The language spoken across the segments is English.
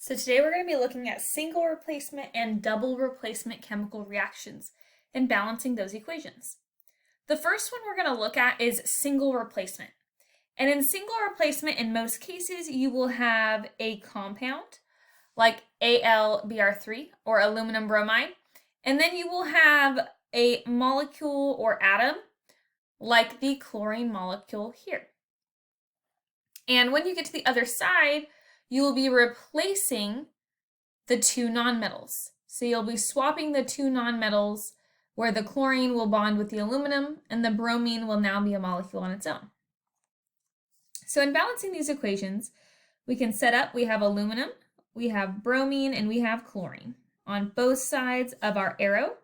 So today we're going to be looking at single replacement and double replacement chemical reactions and balancing those equations. The first one we're going to look at is single replacement. And in single replacement, in most cases, you will have a compound like AlBr3 or aluminum bromide, and then you will have a molecule or atom like the chlorine molecule here. And when you get to the other side, you will be replacing the two nonmetals. So you'll be swapping the two nonmetals where the chlorine will bond with the aluminum and the bromine will now be a molecule on its own. So in balancing these equations, we can set up, we have aluminum, we have bromine, and we have chlorine on both sides of our arrow.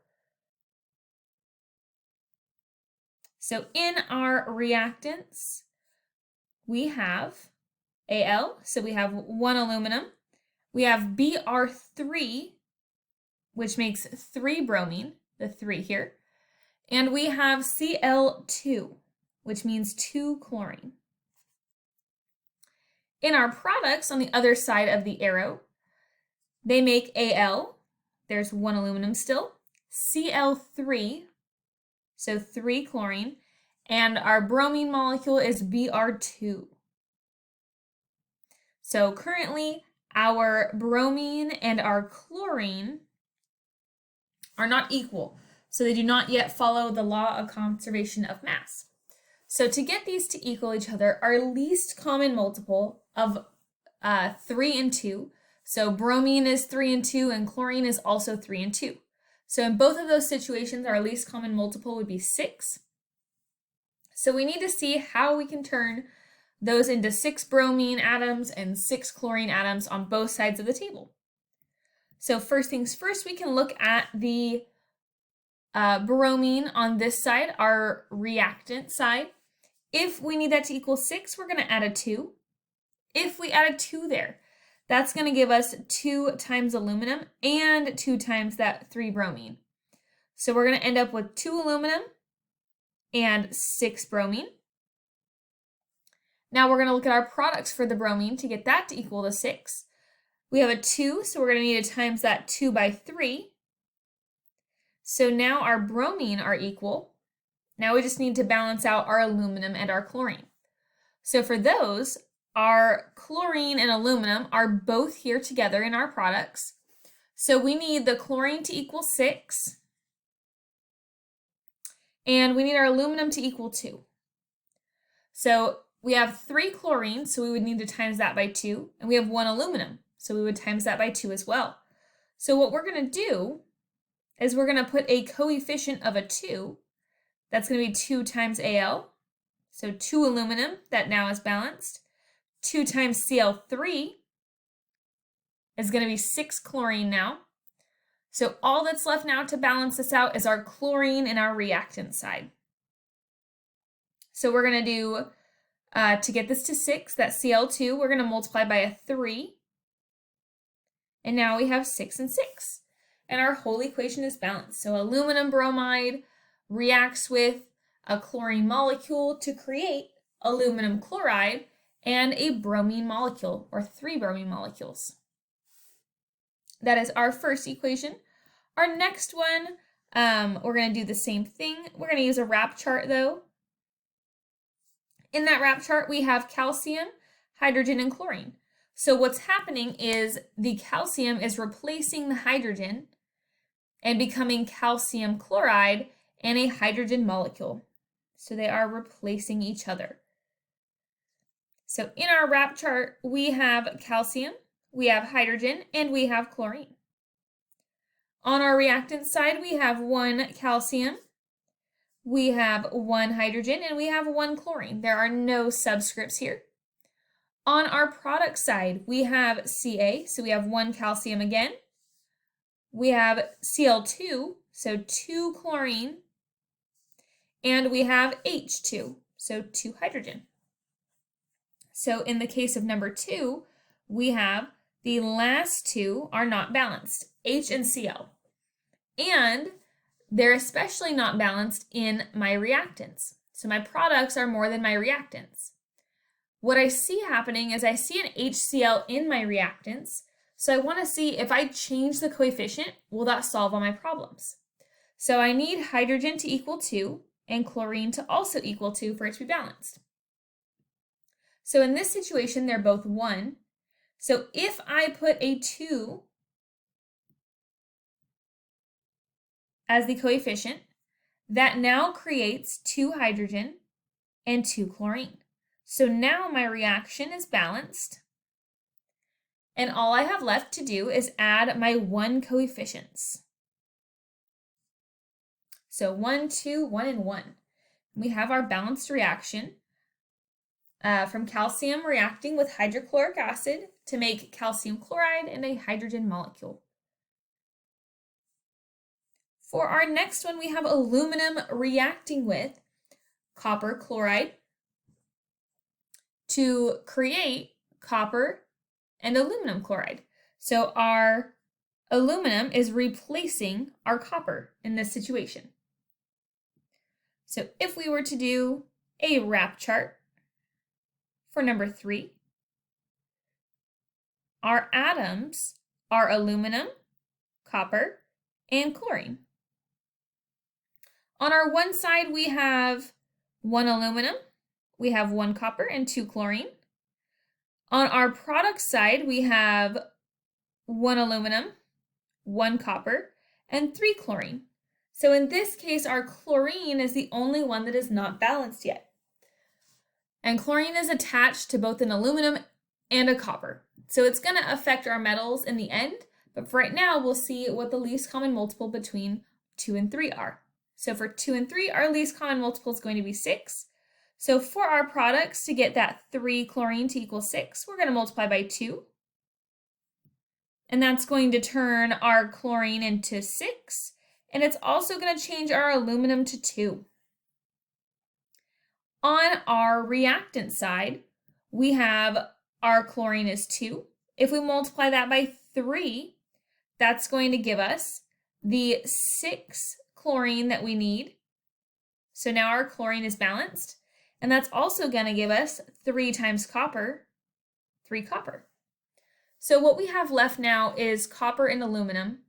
So in our reactants, we have Al, so we have one aluminum. We have Br3, which makes 3 bromine, the 3 here. And we have Cl2, which means 2 chlorine. In our products on the other side of the arrow, they make Al, there's 1 aluminum still, Cl3, so 3 chlorine, and our bromine molecule is Br2. So currently, our bromine and our chlorine are not equal, so they do not yet follow the law of conservation of mass. So to get these to equal each other, our least common multiple of 3 and 2, so bromine is 3 and 2, and chlorine is also 3 and 2. So in both of those situations, our least common multiple would be 6. So we need to see how we can turn those into 6 bromine atoms and 6 chlorine atoms on both sides of the table. So first things first, we can look at the bromine on this side, our reactant side. If we need that to equal 6, we're going to add a 2. If we add a 2 there, that's going to give us 2 times aluminum and 2 times that 3 bromine. So we're going to end up with 2 aluminum and 6 bromine. Now we're going to look at our products for the bromine to get that to equal to 6. We have a 2, so we're going to need to times that 2 by 3. So now our bromine are equal. Now we just need to balance out our aluminum and our chlorine. So for those, our chlorine and aluminum are both here together in our products. So we need the chlorine to equal 6. And we need our aluminum to equal 2. So we have 3 chlorine, so we would need to times that by 2. And we have 1 aluminum, so we would times that by 2 as well. So what we're going to do is we're going to put a coefficient of a 2. That's going to be 2 times Al. So 2 aluminum, that now is balanced. 2 times Cl3 is going to be 6 chlorine now. So all that's left now to balance this out is our chlorine and our reactant side. So we're going to do, to get this to 6, that Cl2, we're going to multiply by a 3. And now we have 6 and 6. And our whole equation is balanced. So aluminum bromide reacts with a chlorine molecule to create aluminum chloride and a bromine molecule, or 3 bromine molecules. That is our first equation. Our next one, we're going to do the same thing. We're going to use a wrap chart though. In that wrap chart, we have calcium, hydrogen, and chlorine. So what's happening is the calcium is replacing the hydrogen and becoming calcium chloride and a hydrogen molecule. So they are replacing each other. So in our wrap chart, we have calcium, we have hydrogen, and we have chlorine. On our reactant side, we have 1 calcium, we have 1 hydrogen, and we have 1 chlorine. There are no subscripts here. On our product side, we have Ca, so we have 1 calcium again. We have Cl2, so 2 chlorine, and we have H2, so 2 hydrogen. So in the case of number 2, we have the last 2 are not balanced, H and Cl. And they're especially not balanced in my reactants. So my products are more than my reactants. What I see happening is I see an HCl in my reactants, So I want to see if I change the coefficient, will that solve all my problems? So I need hydrogen to equal 2 and chlorine to also equal 2 for it to be balanced. So in this situation, they're both 1. So if I put a 2 as the coefficient, that now creates 2 hydrogen and 2 chlorine. So now my reaction is balanced. And all I have left to do is add my 1 coefficients. So 1, 2, 1, and 1. We have our balanced reaction from calcium reacting with hydrochloric acid to make calcium chloride and a hydrogen molecule. For our next one, we have aluminum reacting with copper chloride to create copper and aluminum chloride. So our aluminum is replacing our copper in this situation. So if we were to do a wrap chart for number 3, our atoms are aluminum, copper, and chlorine. On our one side, we have 1 aluminum, we have 1 copper, and 2 chlorine. On our product side, we have 1 aluminum, 1 copper, and 3 chlorine. So in this case, our chlorine is the only one that is not balanced yet. And chlorine is attached to both an aluminum and a copper. So it's going to affect our metals in the end, but for right now, we'll see what the least common multiple between 2 and 3 are. So for 2 and 3, our least common multiple is going to be 6. So for our products, to get that 3 chlorine to equal 6, we're going to multiply by 2. And that's going to turn our chlorine into 6. And it's also going to change our aluminum to 2. On our reactant side, we have our chlorine is 2. If we multiply that by 3, that's going to give us the 6 chlorine that we need. So now our chlorine is balanced. And that's also going to give us 3 times copper, 3 copper. So what we have left now is copper and aluminum,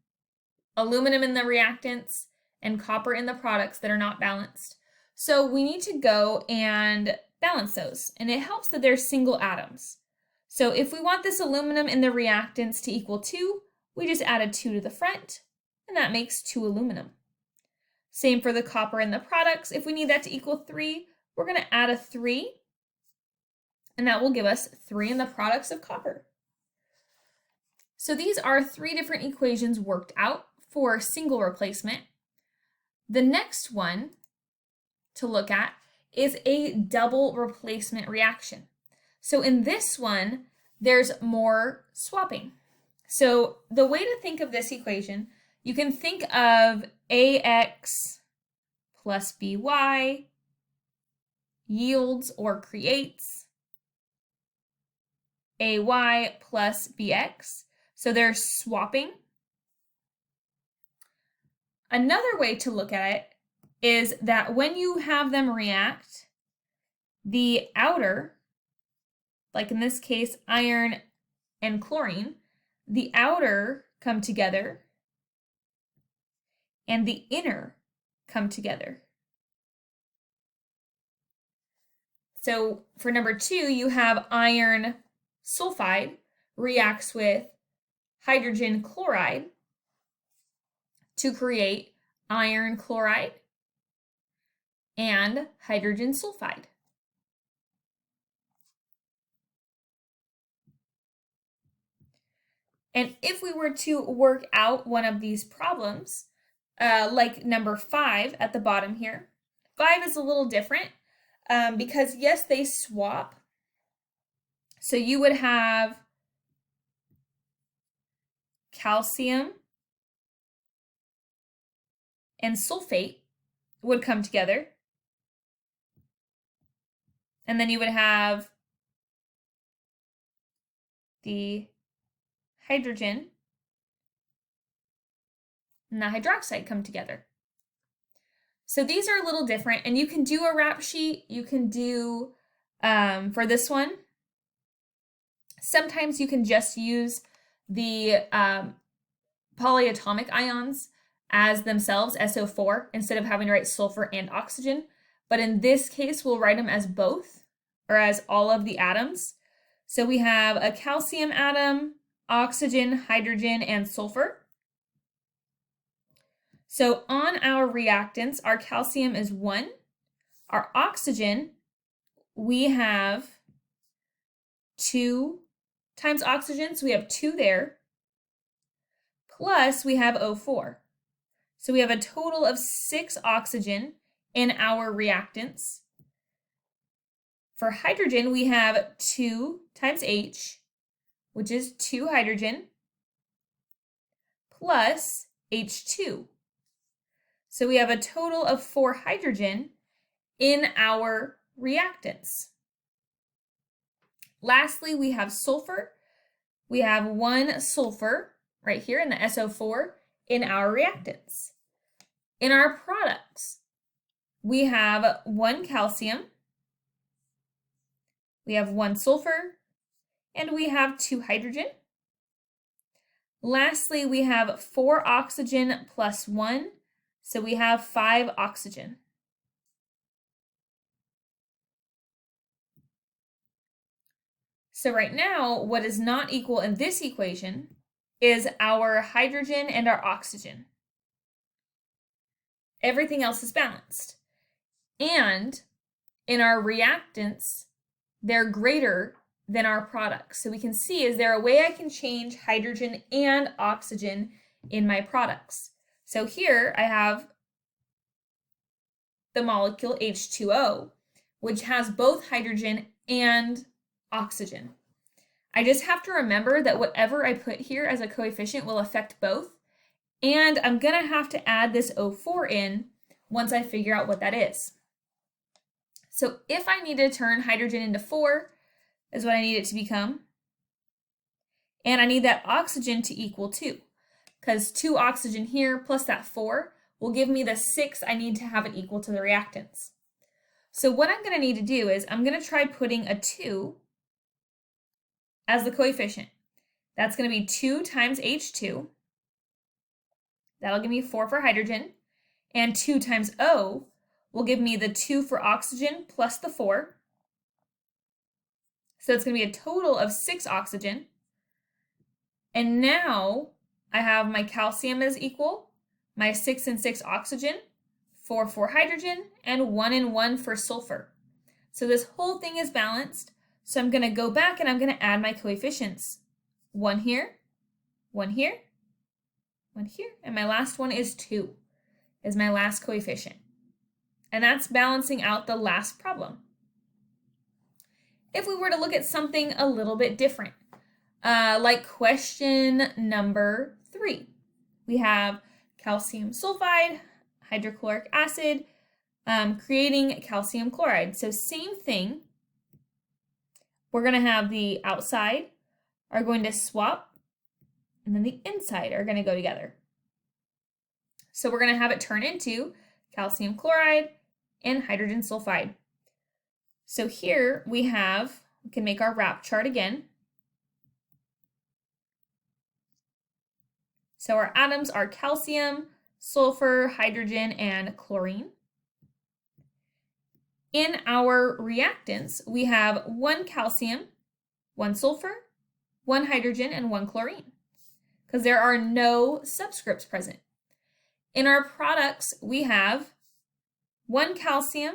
aluminum in the reactants, and copper in the products that are not balanced. So we need to go and balance those, and it helps that they're single atoms. So if we want this aluminum in the reactants to equal 2, we just add a 2 to the front, and that makes 2 aluminum. Same for the copper in the products. If we need that to equal 3, we're going to add a 3, and that will give us 3 in the products of copper. So these are 3 different equations worked out for single replacement. The next one to look at is a double replacement reaction. So in this one, there's more swapping. So the way to think of this equation, you can think of AX plus BY yields or creates AY plus BX. So they're swapping. Another way to look at it is that when you have them react, the outer, like in this case, iron and chlorine, the outer come together and the inner come together. So for number 2, you have iron sulfide reacts with hydrogen chloride to create iron chloride and hydrogen sulfide. And if we were to work out one of these problems, like number 5 at the bottom here, 5 is a little different because yes, they swap. So you would have calcium and sulfate would come together. And then you would have the hydrogen and the hydroxide come together. So these are a little different, and you can do a rap sheet. You can do, for this one, sometimes you can just use the polyatomic ions as themselves, SO4, instead of having to write sulfur and oxygen. But in this case, we'll write them as both, or as all of the atoms. So we have a calcium atom, oxygen, hydrogen, and sulfur. So on our reactants, our calcium is 1. Our oxygen, we have 2 times oxygen, so we have 2 there. Plus we have O4. So we have a total of 6 oxygen in our reactants. For hydrogen, we have 2 times H, which is 2 hydrogen, plus H2. So we have a total of 4 hydrogen in our reactants. Lastly, we have sulfur. We have 1 sulfur right here in the SO4 in our reactants. In our products, we have 1 calcium, we have 1 sulfur, and we have 2 hydrogen. Lastly, we have 4 oxygen plus 1, so we have 5 oxygen. So right now, what is not equal in this equation is our hydrogen and our oxygen. Everything else is balanced. And in our reactants, they're greater than our products. So we can see, is there a way I can change hydrogen and oxygen in my products? So here I have the molecule H2O, which has both hydrogen and oxygen. I just have to remember that whatever I put here as a coefficient will affect both. And I'm going to have to add this O4 in once I figure out what that is. So if I need to turn hydrogen into 4, is what I need it to become. And I need that oxygen to equal 2, because 2 oxygen here plus that 4 will give me the 6 I need to have it equal to the reactants. So what I'm going to need to do is I'm going to try putting a 2 as the coefficient. That's going to be 2 times H2. That'll give me 4 for hydrogen. And 2 times O will give me the 2 for oxygen plus the 4. So it's going to be a total of 6 oxygen. And now I have my calcium is equal, my 6 and 6 oxygen, 4 for hydrogen, and 1 and 1 for sulfur. So this whole thing is balanced. So I'm going to go back and I'm going to add my coefficients. 1 here, 1 here, 1 here, and my last one is 2, is my last coefficient. And that's balancing out the last problem. If we were to look at something a little bit different, like question number 3, we have calcium sulfide, hydrochloric acid, creating calcium chloride. So same thing. We're going to have the outside are going to swap, and then the inside are going to go together. So we're going to have it turn into calcium chloride and hydrogen sulfide. So here we can make our wrap chart again. So our atoms are calcium, sulfur, hydrogen, and chlorine. In our reactants, we have 1 calcium, 1 sulfur, 1 hydrogen, and 1 chlorine, because there are no subscripts present. In our products, we have 1 calcium,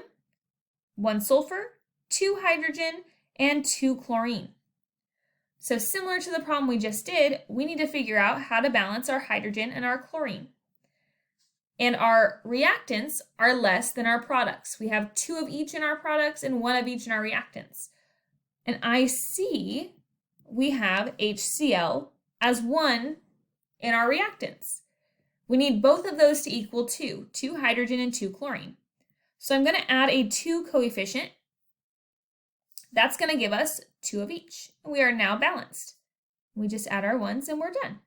1 sulfur, 2 hydrogen, and 2 chlorine. So similar to the problem we just did, we need to figure out how to balance our hydrogen and our chlorine. And our reactants are less than our products. We have 2 of each in our products and 1 of each in our reactants. And I see we have HCl as 1 in our reactants. We need both of those to equal 2 hydrogen and 2 chlorine. So I'm going to add a 2 coefficient. That's going to give us 2 of each. We are now balanced. We just add our 1s and we're done.